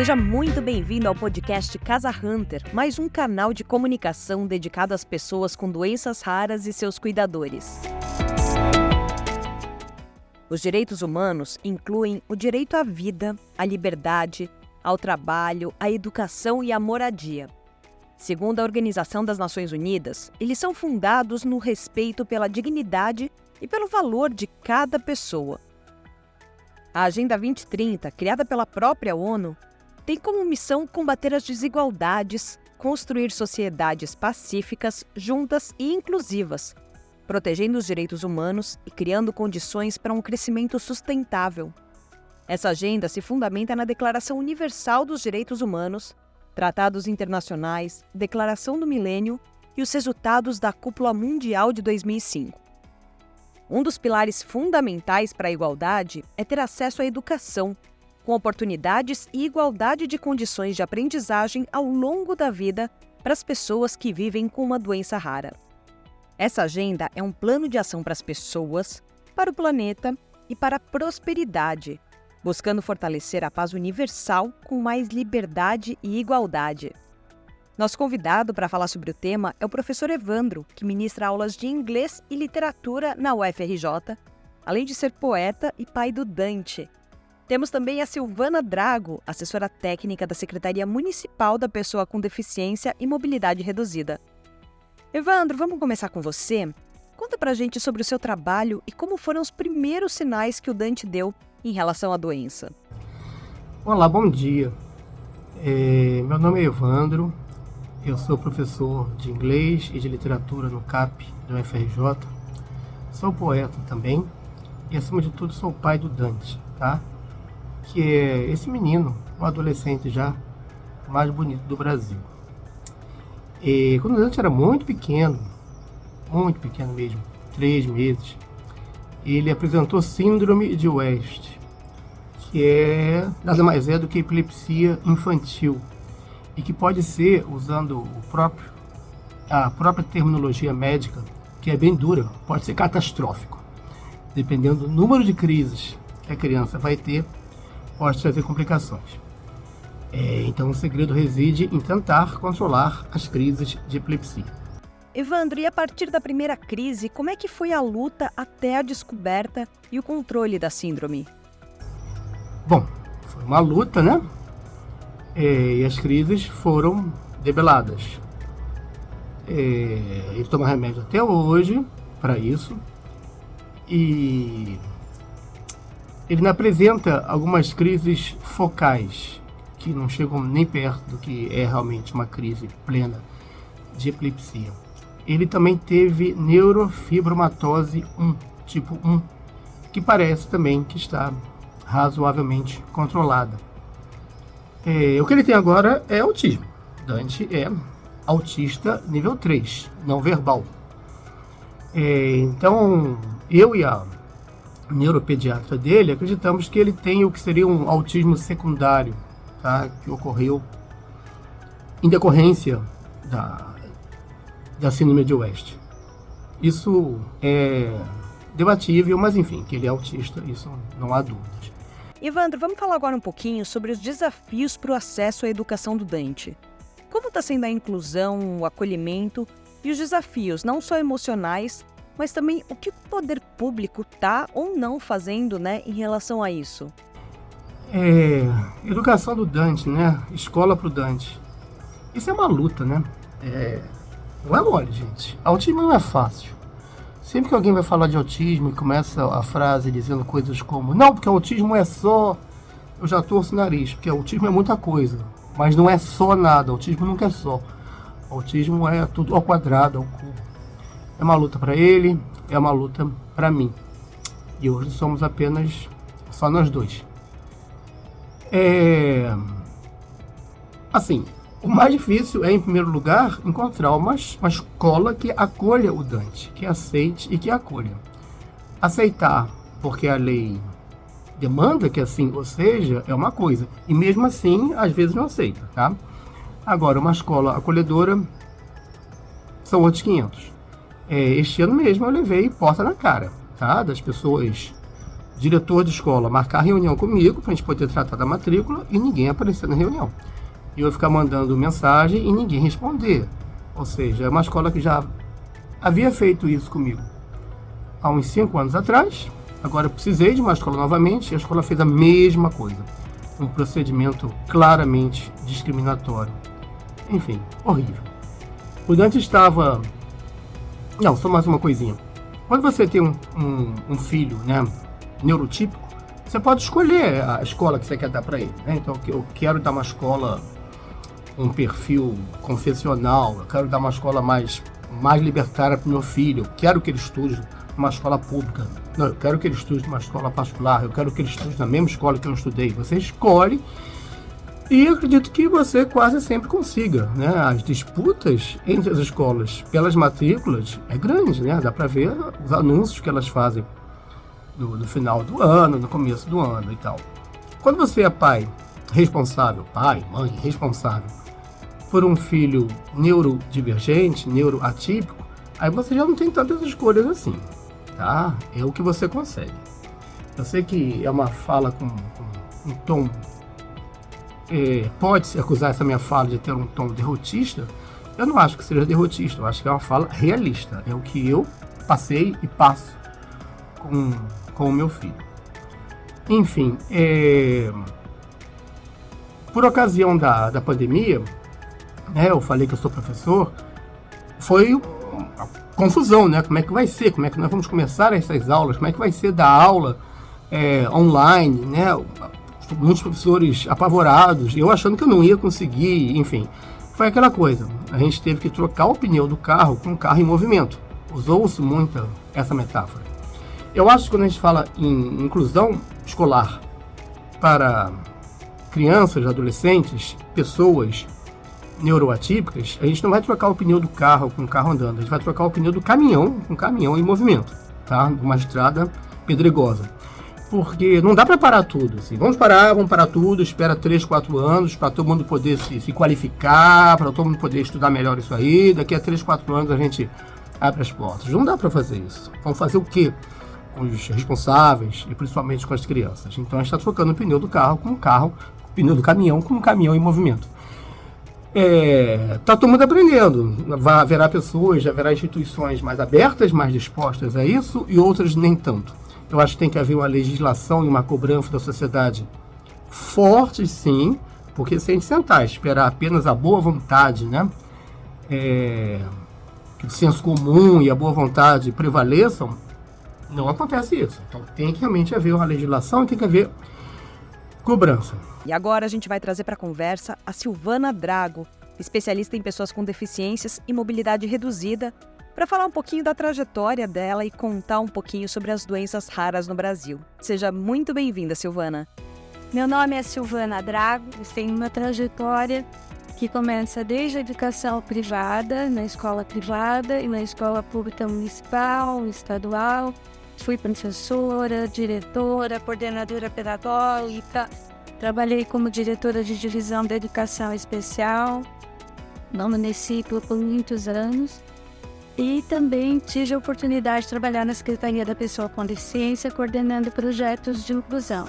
Seja muito bem-vindo ao podcast Casa Hunter, mais um canal de comunicação dedicado às pessoas com doenças raras e seus cuidadores. Os direitos humanos incluem o direito à vida, à liberdade, ao trabalho, à educação e à moradia. Segundo a Organização das Nações Unidas, eles são fundados no respeito pela dignidade e pelo valor de cada pessoa. A Agenda 2030, criada pela própria ONU, tem como missão combater as desigualdades, construir sociedades pacíficas, juntas e inclusivas, protegendo os direitos humanos e criando condições para um crescimento sustentável. Essa agenda se fundamenta na Declaração Universal dos Direitos Humanos, tratados internacionais, Declaração do Milênio e os resultados da Cúpula Mundial de 2005. Um dos pilares fundamentais para a igualdade é ter acesso à educação, com oportunidades e igualdade de condições de aprendizagem ao longo da vida para as pessoas que vivem com uma doença rara. Essa agenda é um plano de ação para as pessoas, para o planeta e para a prosperidade, buscando fortalecer a paz universal com mais liberdade e igualdade. Nosso convidado para falar sobre o tema é o professor Evandro, que ministra aulas de inglês e literatura na UFRJ, além de ser poeta e pai do Dante. Temos também a Silvana Drago, assessora técnica da Secretaria Municipal da Pessoa com Deficiência e Mobilidade Reduzida. Evandro, vamos começar com você? Conta pra gente sobre o seu trabalho e como foram os primeiros sinais que o Dante deu em relação à doença. Olá, bom dia. Meu nome é Evandro. Eu sou professor de inglês e de literatura no CAP do UFRJ. Sou poeta também e, acima de tudo, sou pai do Dante, tá? Que é esse menino, um adolescente já mais bonito do Brasil. E quando o Dante era muito pequeno mesmo, 3 meses, ele apresentou síndrome de West, que nada mais é do que epilepsia infantil, e que pode ser, usando a própria terminologia médica, que é bem dura, pode ser catastrófico. Dependendo do número de crises que a criança vai ter, pode trazer complicações. Então o segredo reside em tentar controlar as crises de epilepsia. Evandro, e a partir da primeira crise, como é que foi a luta até a descoberta e o controle da síndrome? Bom, foi uma luta, né? E as crises foram debeladas. Ele toma remédio até hoje para isso. E ele não apresenta algumas crises focais, que não chegam nem perto do que é realmente uma crise plena de epilepsia. Ele também teve neurofibromatose 1, tipo 1, que parece também que está razoavelmente controlada. O que ele tem agora é autismo. Dante é autista nível 3, não verbal. Então, eu e a neuropediatra dele acreditamos que ele tem o que seria um autismo secundário, tá? Que ocorreu em decorrência da síndrome de West. Isso é debatível, mas enfim, que ele é autista, isso não há dúvidas. Evandro, vamos falar agora um pouquinho sobre os desafios para o acesso à educação do Dante. Como está sendo a inclusão, o acolhimento e os desafios, não só emocionais, mas também o que o poder público está ou não fazendo, né, em relação a isso? Educação do Dante, né? Escola para o Dante. Isso é uma luta, né? Não é mole, gente. Autismo não é fácil. Sempre que alguém vai falar de autismo e começa a frase dizendo coisas como não, porque autismo é só... Eu já torço o nariz, porque autismo é muita coisa. Mas não é só nada. Autismo nunca é só. Autismo é tudo ao quadrado, ao cubo. É uma luta para ele, é uma luta para mim. E hoje somos apenas só nós dois. Assim, o mais difícil é, em primeiro lugar, encontrar uma escola que acolha o Dante, que aceite e que acolha. Aceitar, porque a lei demanda que assim ou seja, é uma coisa. E mesmo assim, às vezes não aceita, tá? Agora, uma escola acolhedora são outros 500. Este ano mesmo eu levei porta na cara, tá? Das pessoas diretor de escola marcar reunião comigo para a gente poder tratar da matrícula e ninguém aparecer na reunião. E eu ficar mandando mensagem e ninguém responder. Ou seja, é uma escola que já havia feito isso comigo há uns 5 anos atrás. Agora eu precisei de uma escola novamente e a escola fez a mesma coisa. Um procedimento claramente discriminatório. Enfim, horrível. O Dante estava... Não, só mais uma coisinha. Quando você tem um filho, né, neurotípico, você pode escolher a escola que você quer dar para ele, né? Então, eu quero dar uma escola com um perfil confessional, eu quero dar uma escola mais libertária para o meu filho, eu quero que ele estude numa escola pública, não, eu quero que ele estude numa escola particular, eu quero que ele estude na mesma escola que eu estudei. Você escolhe e eu acredito que você quase sempre consiga, né? As disputas entre as escolas pelas matrículas é grande, né? Dá para ver os anúncios que elas fazem no final do ano, no começo do ano e tal. Quando você é pai responsável, pai, mãe responsável por um filho neurodivergente, neuroatípico, aí você já não tem tantas escolhas assim, tá? É o que você consegue. Eu sei que é uma fala com um tom... pode-se acusar essa minha fala de ter um tom derrotista. Eu não acho que seja derrotista, eu acho que é uma fala realista. É o que eu passei e passo com o meu filho. Enfim, por ocasião da pandemia, né, eu falei que eu sou professor, foi uma confusão, né? Como é que vai ser? Como é que nós vamos começar essas aulas? Como é que vai ser dar aula online, né? Muitos professores apavorados, eu achando que eu não ia conseguir, enfim. Foi aquela coisa, a gente teve que trocar o pneu do carro com o carro em movimento. Usou-se muito essa metáfora. Eu acho que quando a gente fala em inclusão escolar para crianças, adolescentes, pessoas neuroatípicas, a gente não vai trocar o pneu do carro com o carro andando, a gente vai trocar o pneu do caminhão com o caminhão em movimento, tá? Uma estrada pedregosa. Porque não dá para parar tudo. Assim. Vamos parar tudo, espera 3, 4 anos para todo mundo poder se qualificar, para todo mundo poder estudar melhor isso aí. Daqui a 3, 4 anos a gente abre as portas. Não dá para fazer isso. Vamos fazer o quê? Com os responsáveis e principalmente com as crianças. Então a gente está trocando o pneu do carro com o carro, o pneu do caminhão com o caminhão em movimento. Tá todo mundo aprendendo. Haverá pessoas, haverá instituições mais abertas, mais dispostas a isso e outras nem tanto. Eu acho que tem que haver uma legislação e uma cobrança da sociedade forte, sim, porque se a gente sentar e esperar apenas a boa vontade, né, que o senso comum e a boa vontade prevaleçam, não acontece isso. Então tem que realmente haver uma legislação e tem que haver cobrança. E agora a gente vai trazer para a conversa a Silvana Drago, especialista em pessoas com deficiências e mobilidade reduzida, para falar um pouquinho da trajetória dela e contar um pouquinho sobre as doenças raras no Brasil. Seja muito bem-vinda, Silvana. Meu nome é Silvana Drago, eu tenho uma trajetória que começa desde a educação privada, na escola privada e na escola pública municipal, estadual. Fui professora, diretora, coordenadora pedagógica, trabalhei como diretora de divisão da educação especial no município por muitos anos. E também tive a oportunidade de trabalhar na Secretaria da Pessoa com Deficiência, coordenando projetos de inclusão.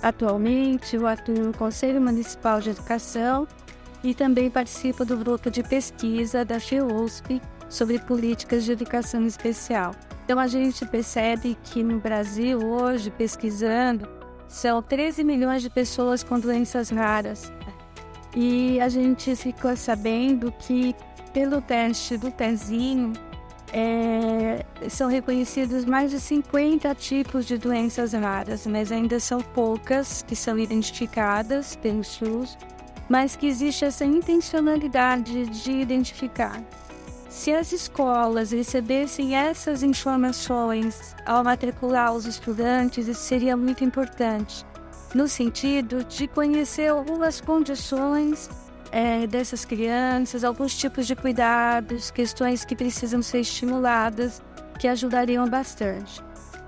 Atualmente, eu atuo no Conselho Municipal de Educação e também participo do grupo de pesquisa da FEUSP sobre políticas de educação especial. Então, a gente percebe que no Brasil, hoje, pesquisando, são 13 milhões de pessoas com doenças raras. E a gente ficou sabendo que pelo teste do Tezinho, são reconhecidos mais de 50 tipos de doenças raras, mas ainda são poucas que são identificadas pelo SUS, mas que existe essa intencionalidade de identificar. Se as escolas recebessem essas informações ao matricular os estudantes, isso seria muito importante, no sentido de conhecer algumas condições dessas crianças, alguns tipos de cuidados, questões que precisam ser estimuladas, que ajudariam bastante.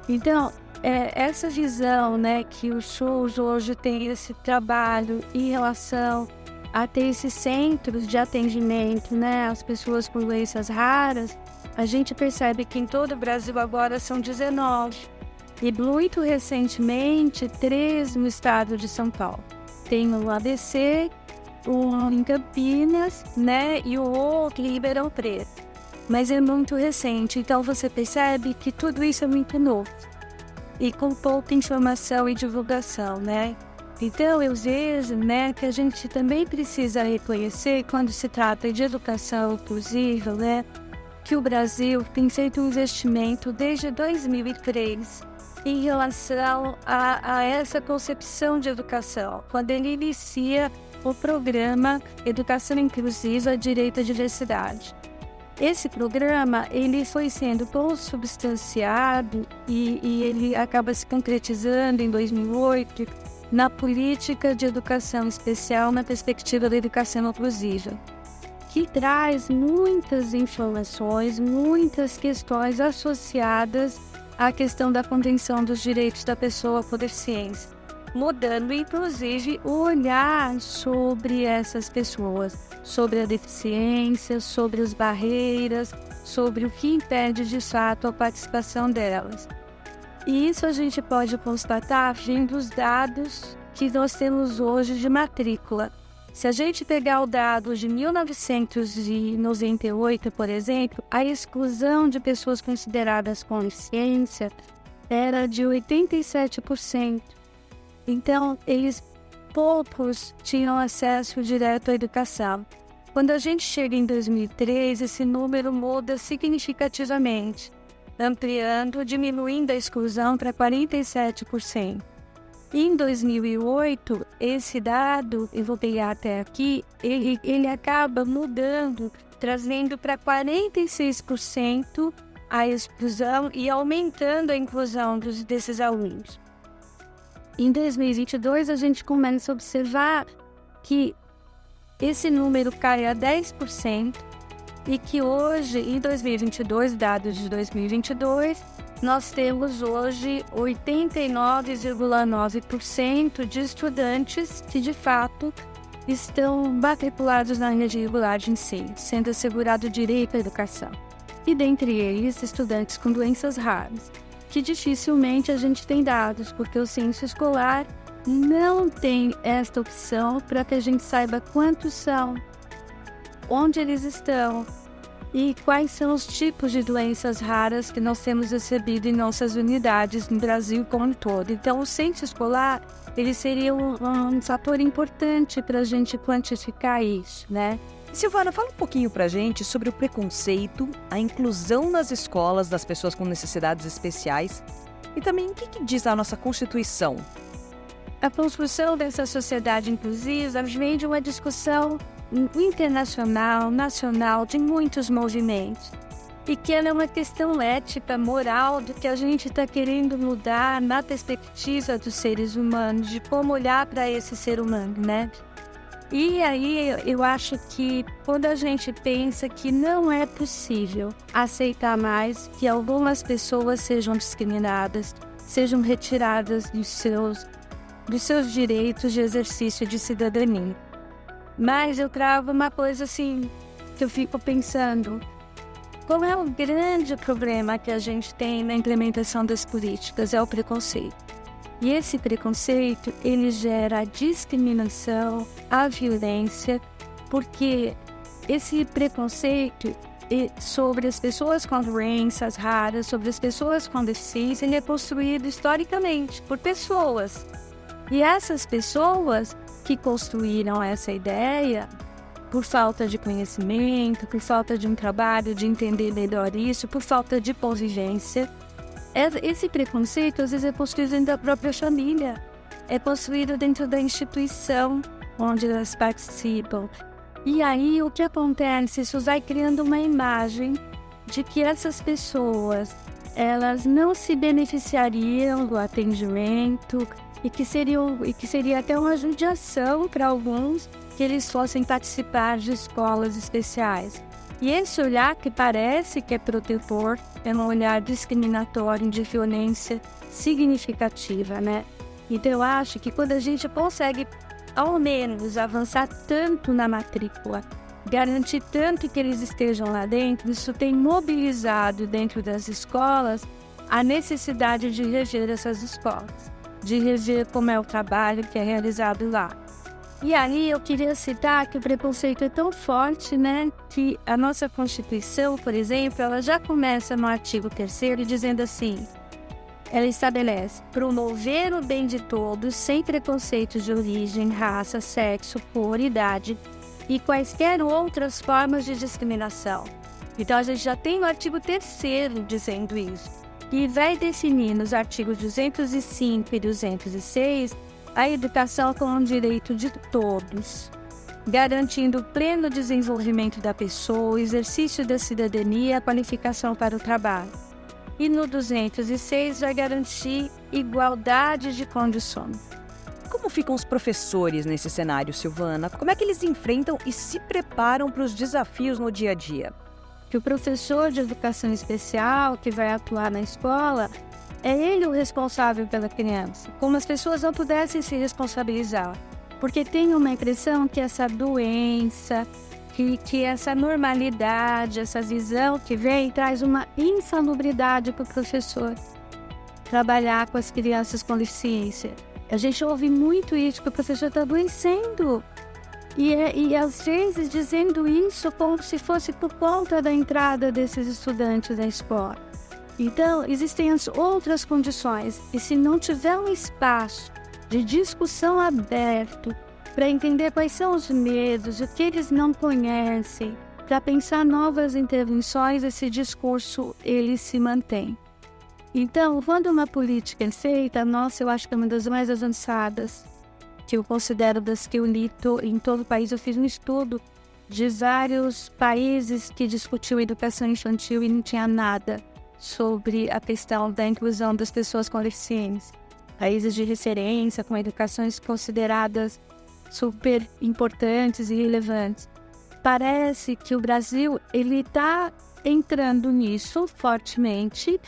Então, essa visão, né, que o SUS hoje tem esse trabalho em relação a ter esses centros de atendimento, né, às pessoas com doenças raras, a gente percebe que em todo o Brasil agora são 19. E muito recentemente, 3 no estado de São Paulo. Tem o ABC, um em Campinas, né, e o outro em Ribeirão Preto. Mas é muito recente, então você percebe que tudo isso é muito novo. E com pouca informação e divulgação, né? Então eu vejo, né, que a gente também precisa reconhecer, quando se trata de educação inclusiva, né, que o Brasil tem feito um investimento desde 2003 em relação a essa concepção de educação, quando ele inicia o programa Educação Inclusiva, Direito à Diversidade. Esse programa ele foi sendo consubstanciado e ele acaba se concretizando em 2008 na política de educação especial na perspectiva da educação inclusiva, que traz muitas informações, muitas questões associadas à questão da contenção dos direitos da pessoa com deficiência, mudando inclusive o olhar sobre essas pessoas, sobre a deficiência, sobre as barreiras, sobre o que impede de fato a participação delas. E isso a gente pode constatar vendo os dados que nós temos hoje de matrícula. Se a gente pegar o dado de 1998, por exemplo, a exclusão de pessoas consideradas com deficiência era de 87%. Então, poucos tinham acesso direto à educação. Quando a gente chega em 2003, esse número muda significativamente, diminuindo a exclusão para 47%. Em 2008, esse dado, eu vou pegar até aqui, ele acaba mudando, trazendo para 46% a exclusão e aumentando a inclusão desses alunos. Em 2022, a gente começa a observar que esse número cai a 10% e que hoje, em 2022, dados de 2022, nós temos hoje 89,9% de estudantes que, de fato, estão matriculados na rede regular de ensino, sendo assegurado o direito à educação. E, dentre eles, estudantes com doenças raras, que dificilmente a gente tem dados, porque o censo escolar não tem esta opção para que a gente saiba quantos são, onde eles estão e quais são os tipos de doenças raras que nós temos recebido em nossas unidades no Brasil como um todo. Então, o censo escolar, ele seria um fator importante para a gente quantificar isso, né? Silvana, fala um pouquinho pra gente sobre o preconceito, a inclusão nas escolas das pessoas com necessidades especiais e também o que diz a nossa Constituição. A construção dessa sociedade inclusiva vem de uma discussão internacional, nacional, de muitos movimentos. E que ela é uma questão ética, moral, do que a gente está querendo mudar na perspectiva dos seres humanos, de como olhar para esse ser humano, né? E aí eu acho que quando a gente pensa que não é possível aceitar mais que algumas pessoas sejam discriminadas, sejam retiradas dos seus direitos de exercício de cidadania. Mas eu travo uma coisa assim, que eu fico pensando, qual é o grande problema que a gente tem na implementação das políticas? É o preconceito. E esse preconceito, ele gera a discriminação, a violência, porque esse preconceito sobre as pessoas com doenças raras, sobre as pessoas com deficiência, ele é construído historicamente por pessoas. E essas pessoas que construíram essa ideia, por falta de conhecimento, por falta de um trabalho de entender melhor isso, por falta de convivência, esse preconceito às vezes é construído dentro da própria família, é construído dentro da instituição onde elas participam. E aí o que acontece? Isso vai criando uma imagem de que essas pessoas, elas não se beneficiariam do atendimento, e que seria até uma judiação para alguns que eles fossem participar de escolas especiais. E esse olhar que parece que é protetor é um olhar discriminatório de violência significativa, né? Então eu acho que quando a gente consegue, ao menos, avançar tanto na matrícula, garantir tanto que eles estejam lá dentro, isso tem mobilizado dentro das escolas a necessidade de reger essas escolas, de reger como é o trabalho que é realizado lá. E aí eu queria citar que o preconceito é tão forte, né, que a nossa Constituição, por exemplo, ela já começa no artigo 3º dizendo assim: ela estabelece promover o bem de todos sem preconceitos de origem, raça, sexo, cor, idade e quaisquer outras formas de discriminação. Então a gente já tem o artigo 3º dizendo isso, e vai definir nos artigos 205 e 206 a educação como um direito de todos, garantindo o pleno desenvolvimento da pessoa, o exercício da cidadania e a qualificação para o trabalho. E no 206 vai garantir igualdade de condições. Como ficam os professores nesse cenário, Silvana? Como é que eles enfrentam e se preparam para os desafios no dia a dia? Que o professor de educação especial que vai atuar na escola, é ele o responsável pela criança, como as pessoas não pudessem se responsabilizar, porque tem uma impressão que essa doença, que essa normalidade, essa visão que vem, traz uma insalubridade para o professor trabalhar com as crianças com deficiência. A gente ouve muito isso, que o professor está adoecendo. E às vezes dizendo isso como se fosse por conta da entrada desses estudantes na escola. Então, existem as outras condições. E se não tiver um espaço de discussão aberto para entender quais são os medos, o que eles não conhecem, para pensar novas intervenções, esse discurso ele se mantém. Então, quando uma política é feita, nossa, eu acho que é uma das mais avançadas, que eu considero das que eu li em todo o país. Eu fiz um estudo de vários países que discutiam educação infantil e não tinha nada sobre a questão da inclusão das pessoas com deficiência. Países de referência, com educações consideradas super importantes e relevantes. Parece que o Brasil ele está entrando nisso fortemente,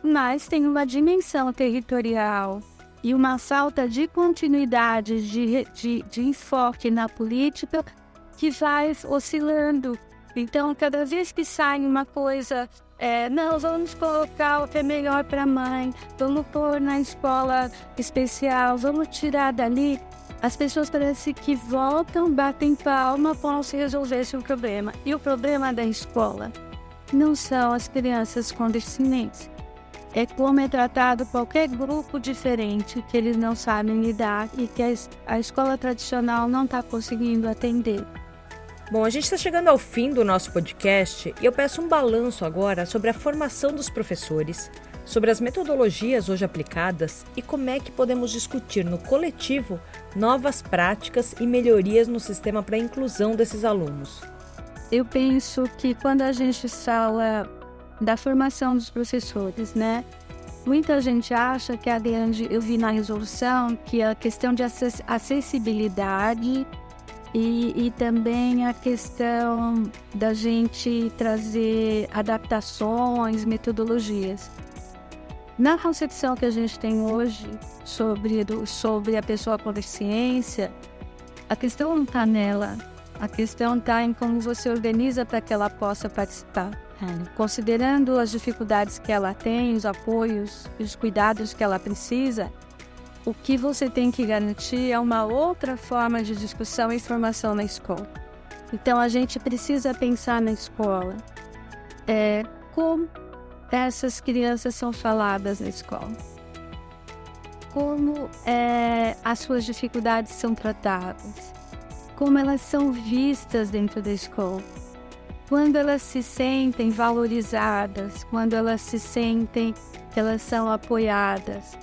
mas tem uma dimensão territorial e uma falta de continuidade, de enfoque na política que vai oscilando. Então, cada vez que sai uma coisa, não, vamos colocar o que é melhor para a mãe, vamos pôr na escola especial, vamos tirar dali, as pessoas parecem que voltam, batem palma como se resolvesse o problema. E o problema da escola não são as crianças com deficiência. É como é tratado qualquer grupo diferente que eles não sabem lidar e que a escola tradicional não está conseguindo atender. Bom, a gente está chegando ao fim do nosso podcast e eu peço um balanço agora sobre a formação dos professores, sobre as metodologias hoje aplicadas e como é que podemos discutir no coletivo novas práticas e melhorias no sistema para a inclusão desses alunos. Eu penso que quando a gente fala da formação dos professores, né? Muita gente acha que eu vi na resolução que a questão de acessibilidade e também a questão da gente trazer adaptações, metodologias. Na concepção que a gente tem hoje sobre a pessoa com deficiência, a questão não está nela, a questão está em como você organiza para que ela possa participar. Considerando as dificuldades que ela tem, os apoios, os cuidados que ela precisa, o que você tem que garantir é uma outra forma de discussão e formação na escola. Então, a gente precisa pensar na escola como essas crianças são faladas na escola, como as suas dificuldades são tratadas, como elas são vistas dentro da escola. Quando elas se sentem valorizadas, quando elas se sentem que elas são apoiadas.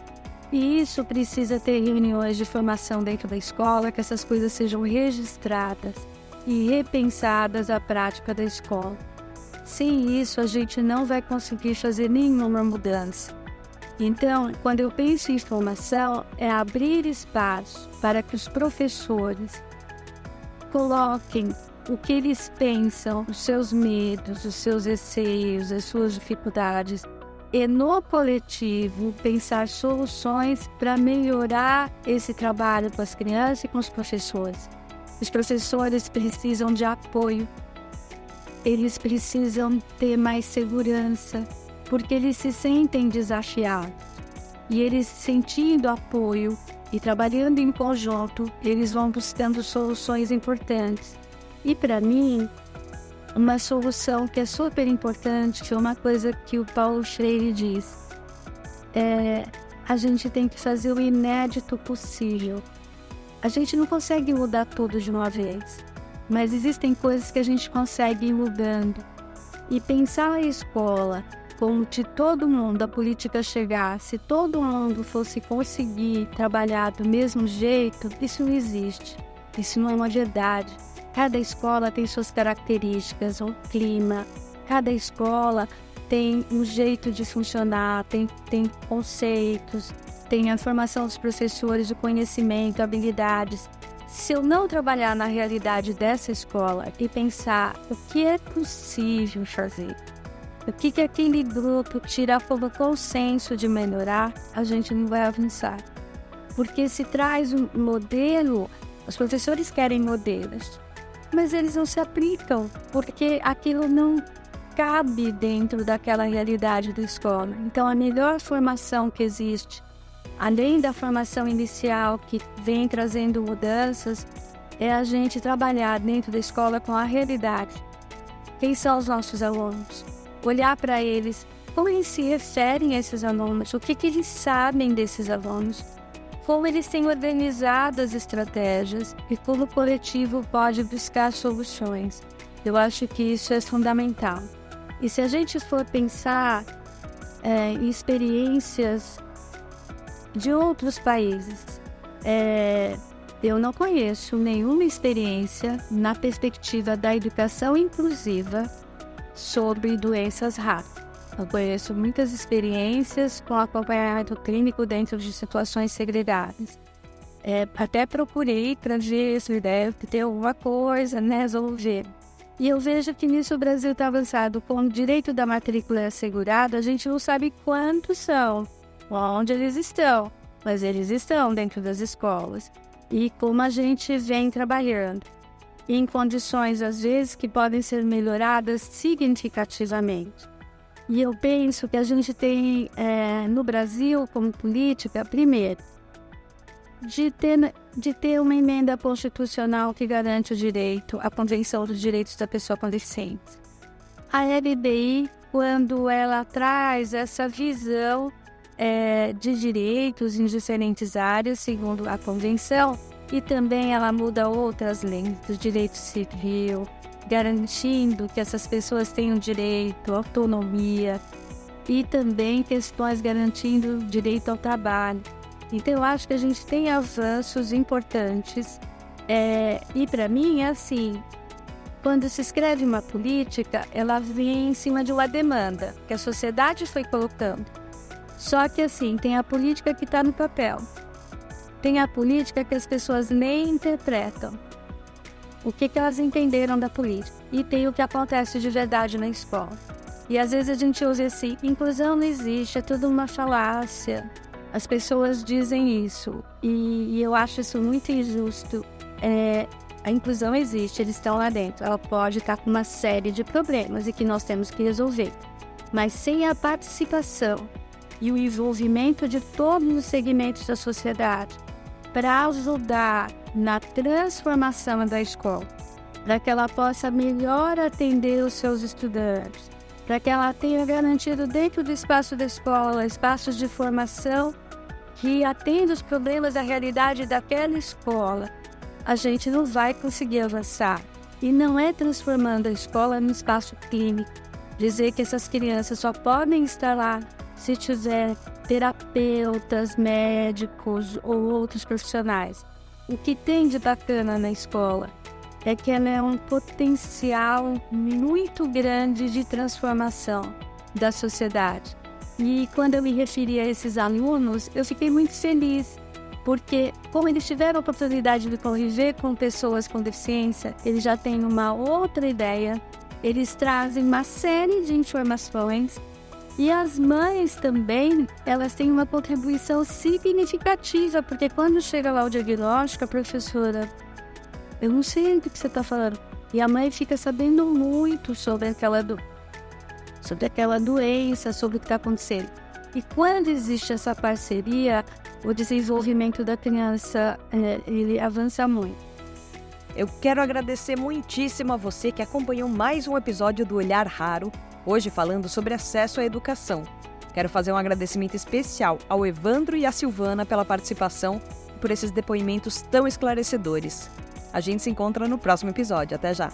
E isso precisa ter reuniões de formação dentro da escola, que essas coisas sejam registradas e repensadas à prática da escola. Sem isso, a gente não vai conseguir fazer nenhuma mudança. Então, quando eu penso em formação, é abrir espaço para que os professores coloquem o que eles pensam, os seus medos, os seus receios, as suas dificuldades, e no coletivo pensar soluções para melhorar esse trabalho com as crianças e com os professores. Os professores precisam de apoio, eles precisam ter mais segurança, porque eles se sentem desafiados. E eles sentindo apoio e trabalhando em conjunto, eles vão buscando soluções importantes. E para mim, uma solução que é super importante, que é uma coisa que o Paulo Freire diz, a gente tem que fazer o inédito possível. A gente não consegue mudar tudo de uma vez, mas existem coisas que a gente consegue ir mudando. E pensar a escola como se todo mundo, a política chegasse, todo mundo fosse conseguir trabalhar do mesmo jeito, isso não existe. Isso não é uma verdade. Cada escola tem suas características, um clima. Cada escola tem um jeito de funcionar, tem conceitos, tem a formação dos professores, o conhecimento, habilidades. Se eu não trabalhar na realidade dessa escola e pensar o que é possível fazer, o que aquele grupo tirar como consenso de melhorar, a gente não vai avançar. Porque se traz um modelo, os professores querem modelos, mas eles não se aplicam, porque aquilo não cabe dentro daquela realidade da escola. Então, a melhor formação que existe, além da formação inicial que vem trazendo mudanças, é a gente trabalhar dentro da escola com a realidade. Quem são os nossos alunos? Olhar para eles, como eles se referem a esses alunos, o que eles sabem desses alunos, como eles têm organizado as estratégias e como o coletivo pode buscar soluções. Eu acho que isso é fundamental. E se a gente for pensar em experiências de outros países, eu não conheço nenhuma experiência na perspectiva da educação inclusiva sobre doenças raras. Eu conheço muitas experiências com acompanhamento clínico dentro de situações segregadas. Até procurei para ver se deve ter alguma coisa, resolver. E eu vejo que nisso o Brasil está avançado. Com o direito da matrícula assegurado, a gente não sabe quantos são, onde eles estão, mas eles estão dentro das escolas. E como a gente vem trabalhando em condições, às vezes, que podem ser melhoradas significativamente. E eu penso que a gente tem, no Brasil, como política, primeiro, de ter uma emenda constitucional que garante o direito à Convenção dos Direitos da Pessoa com Deficiência. A LBI, quando ela traz essa visão de direitos em diferentes áreas, segundo a Convenção, e também ela muda outras leis do direito civil, garantindo que essas pessoas tenham direito à autonomia e também questões garantindo direito ao trabalho. Então eu acho que a gente tem avanços importantes e para mim é assim, quando se escreve uma política, ela vem em cima de uma demanda que a sociedade foi colocando. Só que assim, tem a política que está no papel. Tem a política que as pessoas nem interpretam. O que elas entenderam da política. E tem o que acontece de verdade na escola. E às vezes a gente usa assim, inclusão não existe, é tudo uma falácia. As pessoas dizem isso. E eu acho isso muito injusto. A inclusão existe, eles estão lá dentro. Ela pode estar com uma série de problemas e que nós temos que resolver. Mas sem a participação e o envolvimento de todos os segmentos da sociedade para ajudar na transformação da escola, para que ela possa melhor atender os seus estudantes, para que ela tenha garantido dentro do espaço da escola espaços de formação que atendam os problemas da realidade daquela escola, a gente não vai conseguir avançar. E não é transformando a escola num espaço clínico, dizer que essas crianças só podem estar lá se tiver terapeutas, médicos ou outros profissionais. O que tem de bacana na escola é que ela é um potencial muito grande de transformação da sociedade. E quando eu me referi a esses alunos, eu fiquei muito feliz, porque como eles tiveram a oportunidade de conviver com pessoas com deficiência, eles já têm uma outra ideia, eles trazem uma série de informações. E as mães também, elas têm uma contribuição significativa, porque quando chega lá o diagnóstico, a professora, eu não sei do que você está falando. E a mãe fica sabendo muito sobre sobre aquela doença, sobre o que está acontecendo. E quando existe essa parceria, o desenvolvimento da criança ele avança muito. Eu quero agradecer muitíssimo a você que acompanhou mais um episódio do Olhar Raro, hoje falando sobre acesso à educação. Quero fazer um agradecimento especial ao Evandro e à Silvana pela participação e por esses depoimentos tão esclarecedores. A gente se encontra no próximo episódio. Até já!